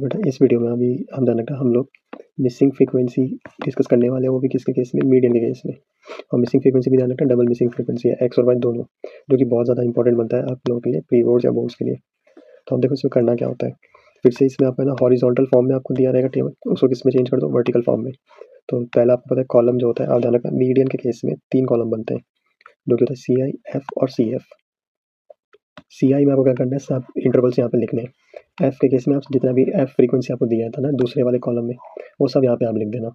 बेटा, इस वीडियो में अभी हम जानना हम लोग मिसिंग फ्रीक्वेंसी डिस्कस करने वाले हैं, वो भी किसके केस में, मीडियन के केस में। और मिसिंग फ्रीक्वेंसी भी ध्यान रखना, डबल मिसिंग फ्रीक्वेंसी है, एक्स और वाई दोनों, जो कि बहुत ज़्यादा इंपॉर्टेंट बनता है आप लोगों के लिए, प्री बोर्ड्स या बोर्ड्स के लिए। तो हम देखो इसमें करना क्या होता है। फिर से इसमें आपको ना हॉरिजॉन्टल फॉर्म में आपको दिया रहेगा टेबल, उसको किस में चेंज कर दो, वर्टिकल फॉर्म में। तो पहला आपको पता है कॉलम जो होता है, आप ध्यान रखना मीडियन के केस में 3 कॉलम बनते हैं, जो कि होता है सी आई, एफ और सी एफ। सी आई में आपको क्या करना है, सब इंटरवल्स यहाँ पे लिखने हैं। एफ के केस में आप जितना भी एफ फ्रीक्वेंसी आपको दिया था ना दूसरे वाले कॉलम में, वो सब यहाँ पे आप लिख देना।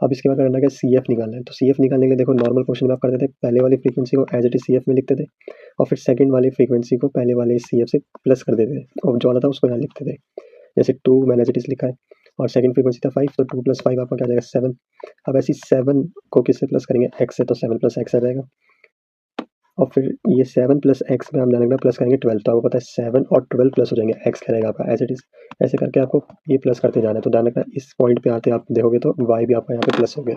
अब इसके बाद करना है सी एफ निकालना है। तो सी एफ निकालने के लिए देखो, नॉर्मल क्वेश्चन में आप करते थे पहले वाली फ्रीक्वेंसी को as it is C F में लिखते थे, और फिर सेकंड वाली फ्रीक्वेंसी को पहले वाले सी एफ से प्लस कर देते थे, और जो वाला था उसको यहाँ लिखते थे। जैसे 2 मैंने एज इट इज लिखा है, और सेकंड फ्रीक्वेंसी था 5, तो 2 + 5 आपका क्या आ जाएगा 7। अब ऐसी 7 को किससे प्लस करेंगे, एक्स से, तो 7 + x आ जाएगा। और फिर ये 7 + x में हम जानेंगे प्लस करेंगे 12, तो आपको पता है 7 और 12 प्लस हो जाएंगे, x क्या रहेगा आपका एज इट इज। ऐसे करके आपको ये प्लस करते जाना है। तो ध्यान रखना इस पॉइंट पे आते आप देखोगे तो y भी आपका यहाँ पे प्लस हो गया,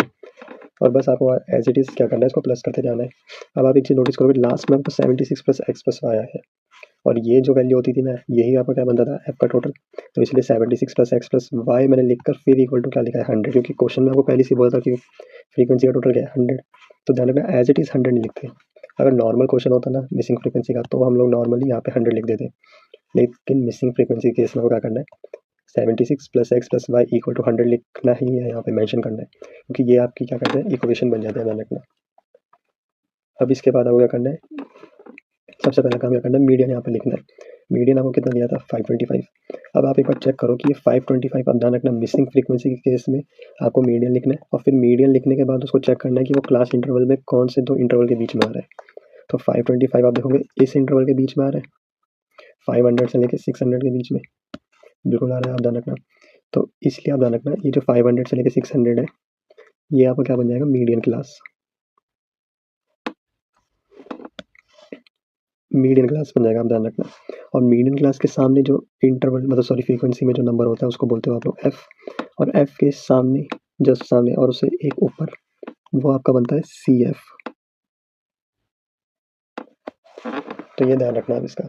और बस आपको एज इट इज क्या करना है, इसको प्लस करते जाना है। अब आप एक चीज़ नोटिस करोगे, लास्ट में आपको 76 + x + y आया है, और ये जो वैल्यू होती थी ना, यही आपका क्या बनता था, f का टोटल। तो इसलिए 76 + x + y मैंने लिखकर फिर इक्वल टू क्या लिखा है 100, क्योंकि क्वेश्चन में आपको पहले से बोला था कि फ्रीक्वेंसी का टोटल क्या है 100। तो ध्यान रखना एज इट इज 100 नहीं लिखते। अगर नॉर्मल क्वेश्चन होता ना मिसिंग फ्रीक्वेंसी का, तो हम लोग नॉर्मली यहाँ पे 100 लिख देते, लेकिन मिसिंग फ्रीक्वेंसी केस में क्या करना है, 76 + x + y = 100 लिखना ही है, यहाँ पे मेंशन करना है, क्योंकि ये आपकी क्या करते हैं इक्वेशन बन जाते हैं, ध्यान रखना। अब इसके बाद आपको क्या करना है, सबसे पहला काम क्या करना है, मीडियन यहाँ पे लिखना है। मीडियन आपको कितना दिया था 525। अब आप एक बार चेक करो कि ये 525, अब ध्यान रखना मिसिंग फ्रीक्वेंसी के केस में आपको मीडियन लिखना है, और फिर मीडियन लिखने के बाद उसको चेक करना है कि वो क्लास इंटरवल में कौन से 2 इंटरवल के बीच में आ रहा है। तो 525 आप देखोगे इस इंटरवल के बीच में आ रहा है, 500 से लेकर 600 के बीच में बिल्कुल आ रहा है, आप ध्यान रखना। तो इसलिए आप ध्यान रखना ये जो 500 से लेकर 600 है, ये आपका क्या बन जाएगा, मीडियन क्लास, मीडियन क्लास बन जाएगा, आप ध्यान रखना। और मीडियन क्लास के सामने जो इंटरवल मतलब सॉरी फ्रीक्वेंसी में जो नंबर होता है उसको बोलते हो आप लोग एफ, और एफ के सामने जस्ट सामने और उससे एक ऊपर वो आपका बनता है सी एफ। तो ये ध्यान रखना आप इसका।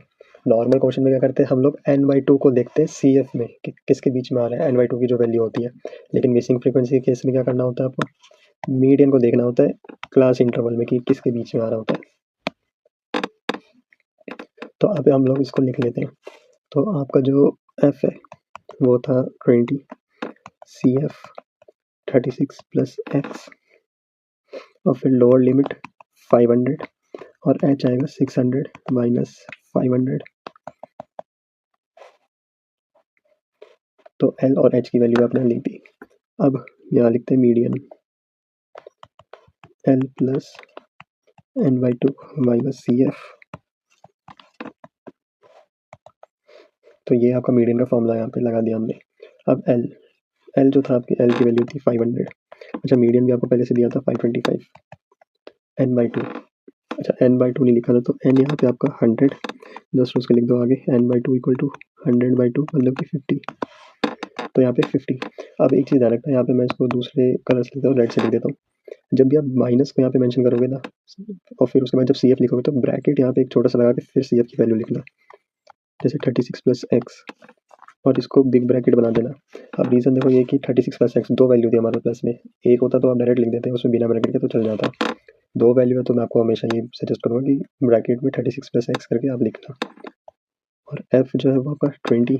नॉर्मल क्वेश्चन में क्या करते हैं हम लोग n/2 को देखते हैं सी एफ में कि किसके बीच में आ रहा है n/2 की जो वैल्यू होती है, लेकिन मिसिंग फ्रीक्वेंसी के केस में क्या करना होता है आपको, मीडियन को देखना होता है क्लास इंटरवल में कि किसके बीच में आ रहा होता है। तो अब हम लोग इसको लिख लेते हैं। तो आपका जो f है वो था 20, सी एफ 36 + x, और फिर लोअर लिमिट 500, और h आएगा 600 - 500। तो l और h की वैल्यू आपने लिख दी। अब यहाँ लिखते हैं median l + n/2 - C F. तो ये आपका मीडियन का फॉर्मूला यहाँ पे लगा दिया हमने। अब l जो था आपकी l की वैल्यू थी 500। अच्छा, मीडियन भी आपको पहले से दिया था 525, n/2। अच्छा, n/2 नहीं लिखा था, तो n यहाँ पे आपका 100, जस्ट उसको लिख दो आगे, n/2 = 100/2 मतलब कि 50। तो यहाँ पे 50। अब एक चीज़ ध्यान रखना, यहाँ पे मैं इसको दूसरे कलर से लिखता हूँ, रेड से लिख देता हूँ। जब भी आप माइनस को यहाँ पे मेंशन करोगे ना, और फिर उसके बाद जब सी एफ लिखोगे तो ब्रैकेट यहाँ पे एक छोटा सा लगा के फिर सी एफ की वैल्यू लिखना, जैसे 36 + x, और इसको बिग ब्रैकेट बना देना। अब रीज़न देखो ये कि 36 + x 2 वैल्यू थी हमारे प्लस में, एक होता तो आप डायरेक्ट लिख देते हैं उसमें बिना ब्रैकेट के, तो चल जाता। 2 वैल्यू है तो मैं आपको हमेशा ये सजेस्ट करूँगा कि ब्रैकेट में 36 + x करके आप लिखना। और f जो है वो आपका 20,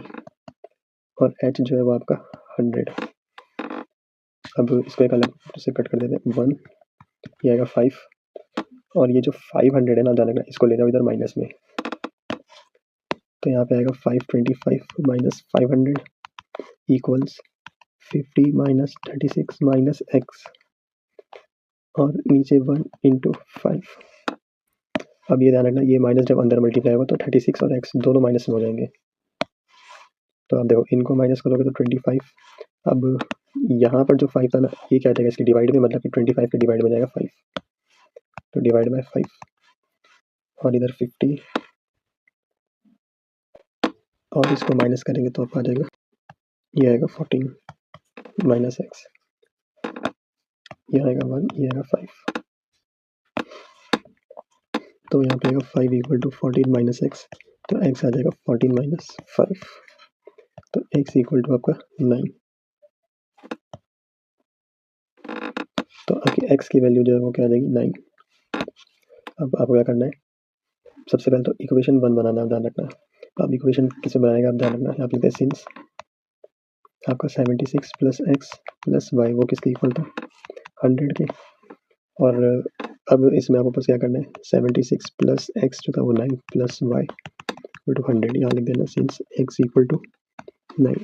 और h जो है वो आपका 100। अब इसको एक अलग से कट कर देते हैं, 1, ये आएगा 5, और ये जो 500 है ना, ध्यान रखना इसको ले जाओ इधर माइनस में। तो यहाँ पे आएगा 525 - 500 = 50 - 36 - x, और नीचे 1 × 5। अब ये ध्यान रखना, ये माइनस जब अंदर मल्टीप्लाई होगा तो 36 और x दोनों माइनस में हो जाएंगे। तो आप देखो इनको माइनस करोगे तो 25। अब यहाँ पर जो 5 था ना, ये क्या जाएगा इसके डिवाइड में, मतलब कि 25 के डिवाइड में जाएगा 5, तो डिवाइड बाय 5, और इधर 50, और इसको माइनस करेंगे तो आप आ जाएगा, ये आएगा 14 - x, ये आएगा 1, ये आएगा 5। तो यहाँ पे आएगा 5 = 14 - x, तो x आ जाएगा 14 - 5। तो x इक्वल टू आपका 9। तो आपकी x की वैल्यू जो है वो क्या आ जाएगी 9। अब आपको क्या करना है, सबसे पहले तो इक्वेशन 1 बनाना है, ध्यान रखना। तो आप इक्वेशन किसे बनाएगा आप ध्यान रखना, आप लिखते हैं सिंस आपका 76 प्लस एक्स प्लस वाई वो किसके इक्वल था 100 के। और अब इसमें आपको बस क्या करना है 76 प्लस एक्स जो था वो 9 प्लस वाई इक्वल टू 100, यहाँ लिख देना सिंस एक्स इक्वल टू 9।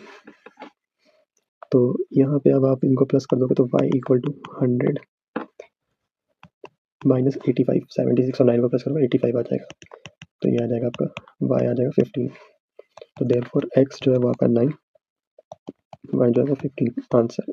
तो यहाँ पे अब आप इनको प्लस कर दोगे तो y इक्वल टू 100 माइनस 85, 76 और 9 को प्लस करोगे 85 आ जाएगा। तो ये आ जाएगा आपका y आ जाएगा 15। तो देयरफॉर x जो है वो आपका 9, y जो है वो 15 आंसर।